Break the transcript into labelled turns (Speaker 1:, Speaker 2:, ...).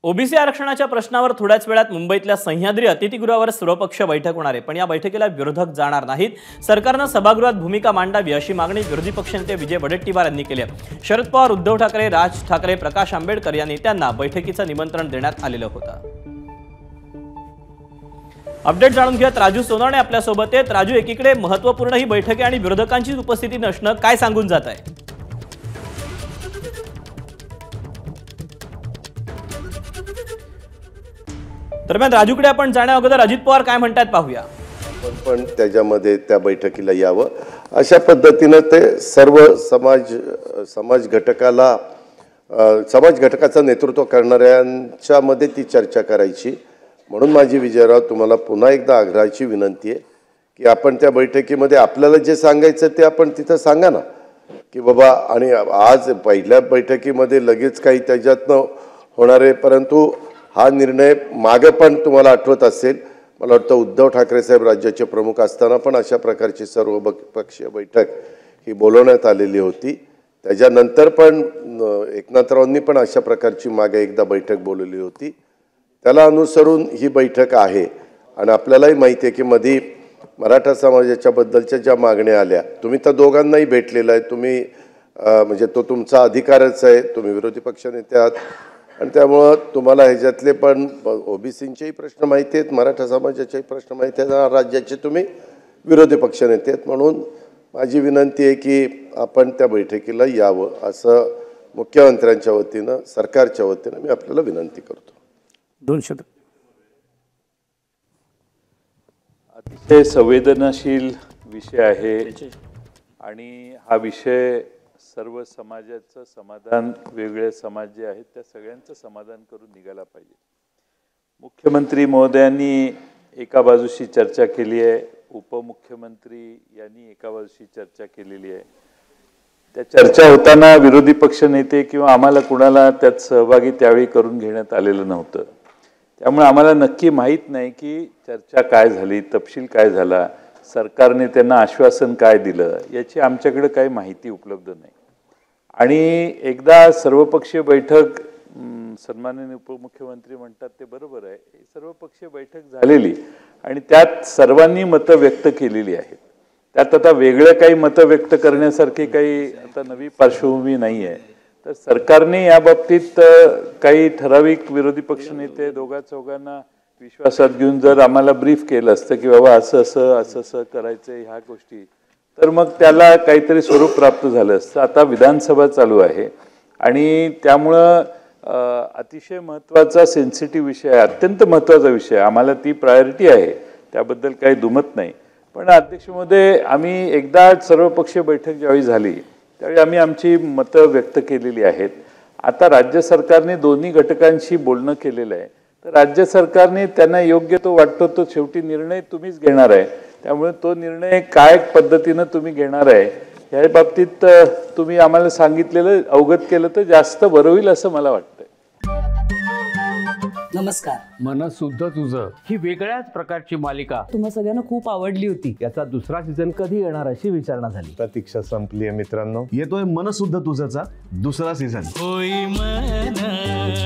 Speaker 1: OBC आरक्षणाच्या प्रश्नावर थोड्याच वेळात मुंबईतल्या सह्याद्री अतिथीगृहावर सर्वपक्षीय बैठक होणार आहे, पण या बैठकीला विरोधक जाणार नाहीत। सरकारने सभागृहात भूमिका मांडावी अशी मागणी विरोधी पक्षनेते विजय वडेट्टीवार यांनी केली आहे। शरद पवार, उद्धव ठाकरे, राज ठाकरे, प्रकाश आंबेडकर या नेत्यांना बैठकीचं निमंत्रण देण्यात आलेलं होतं। अपडेट जाणून घेऊयात, राजू सोनावणे आपल्या सोबत आहेत। राजू, एकीकडे महत्त्वपूर्ण ही बैठक आहे आणि विरोधकांची उपस्थिती नसणं काय सांगून जात आहे? दरम्यान राजूकडे आपण जाण्या अगोदर अजित पवार काय म्हणतात पाहूया।
Speaker 2: पण त्याच्यामध्ये त्या बैठकीला यावं अशा पद्धतीने ते सर्व समाज घटकाचं नेतृत्व करणाऱ्यांच्या मध्ये ती चर्चा करायची। म्हणून माझी विजयराव तुम्हाला पुन्हा एकदा आग्रहाची विनंती आहे की आपण त्या बैठकीमध्ये आपल्याला जे सांगायचं ते आपण तिथं सांगा ना, की बाबा आणि आज पहिल्या बैठकीमध्ये लगेच काही त्याच्यातनं होणार आहे, परंतु हा निर्णय मागे पण तुम्हाला आठवत असेल, मला वाटतं उद्धव ठाकरे साहेब राज्याचे प्रमुख असताना पण अशा प्रकारची सर्वपक्षीय बैठक ही बोलवण्यात आलेली होती। त्याच्यानंतर पण एकनाथरावांनी पण अशा प्रकारची मागे एकदा बैठक बोलवली होती, त्याला अनुसरून ही बैठक आहे। आणि आपल्यालाही माहिती आहे की मध्ये मराठा समाजाच्या बद्दलच्या ज्या मागण्या आल्या, तुम्ही त्या दोघांनाही भेटलेला आहे, तुम्ही म्हणजे तो तुमचा अधिकारच आहे, तुम्ही विरोधी पक्षनेते आहात आणि त्यामुळं तुम्हाला ह्याच्यातले पण ओबीसींचेही प्रश्न माहिती आहेत, मराठा समाजाचेही प्रश्न माहिती आहेत, राज्याचे तुम्ही विरोधी पक्षनेते आहेत। म्हणून माझी विनंती आहे की आपण त्या बैठकीला यावं असं मुख्यमंत्र्यांच्या वतीनं, सरकारच्या वतीनं मी आपल्याला विनंती करतो।
Speaker 1: 2 शब्द।
Speaker 3: अतिशय संवेदनशील विषय आहे आणि हा विषय सर्व समाजाचं समाधान, वेगळे समाज जे आहेत त्या सगळ्यांचं समाधान करून निघाला पाहिजे। मुख्यमंत्री महोदयांनी एका बाजूशी चर्चा केली आहे, उपमुख्यमंत्री यांनी एका बाजूशी चर्चा केलेली आहे। त्या चर्चा होताना विरोधी पक्षनेते किंवा आम्हाला कुणाला त्यात सहभागी त्यावेळी करून घेण्यात आलेलं नव्हतं, त्यामुळे आम्हाला नक्की माहीत नाही की चर्चा काय झाली, तपशील काय झाला, सरकारने त्यांना आश्वासन काय दिलं याची आमच्याकडे काही माहिती उपलब्ध नाही। आणि एकदा सर्वपक्षीय बैठक, सन्माननीय उपमुख्यमंत्री म्हणतात ते बरोबर आहे, सर्वपक्षीय बैठक झालेली आणि त्यात सर्वांनी मतं व्यक्त केलेली आहेत। त्यात आता वेगळे काही मतं व्यक्त करण्यासारखी काही आता नवी पार्श्वभूमी नाही आहे। तर सरकारने या बाबतीत काही ठराविक विरोधी पक्षनेते दोघा चौघांना विश्वासात घेऊन जर आम्हाला ब्रीफ केलं असतं की बाबा असं असं करायचं ह्या गोष्टी, तर मग त्याला काहीतरी स्वरूप प्राप्त झालं असतं। आता विधानसभा चालू आहे आणि त्यामुळं अतिशय महत्त्वाचा सेन्सिटिव्ह विषय आहे, अत्यंत महत्त्वाचा विषय, आम्हाला ती प्रायोरिटी आहे, त्याबद्दल काही दुमत नाही। पण अध्यक्ष महोदय, आम्ही एकदा सर्वपक्षीय बैठक ज्यावेळी झाली त्यावेळी आम्ही आमची मतं व्यक्त केलेली आहेत। आता राज्य सरकारने दोन्ही घटकांशी बोलणं केलेलं आहे, तर राज्य सरकारने त्यांना योग्य तो वाटतो तो शेवटी निर्णय तुम्हीच घेणार आहे, त्यामुळे तो निर्णय काय पद्धतीनं तुम्ही घेणार आहे ह्या बाबतीत तुम्ही आम्हाला सांगितलेलं, अवगत केलं तर जास्त बरं होईल असं मला वाटतंय।
Speaker 4: नमस्कार।
Speaker 5: मनसुद्धा तुझं ही वेगळ्याच प्रकारची मालिका
Speaker 4: तुम्हा सगळ्यांना खूप आवडली होती।
Speaker 5: याचा दुसरा सीझन कधी येणार अशी विचारणा झाली।
Speaker 6: प्रतीक्षा संपली आहे मित्रांनो, येतोय मनसुद्धा तुझाचा दुसरा सीझन।
Speaker 7: होय मनसुद्धा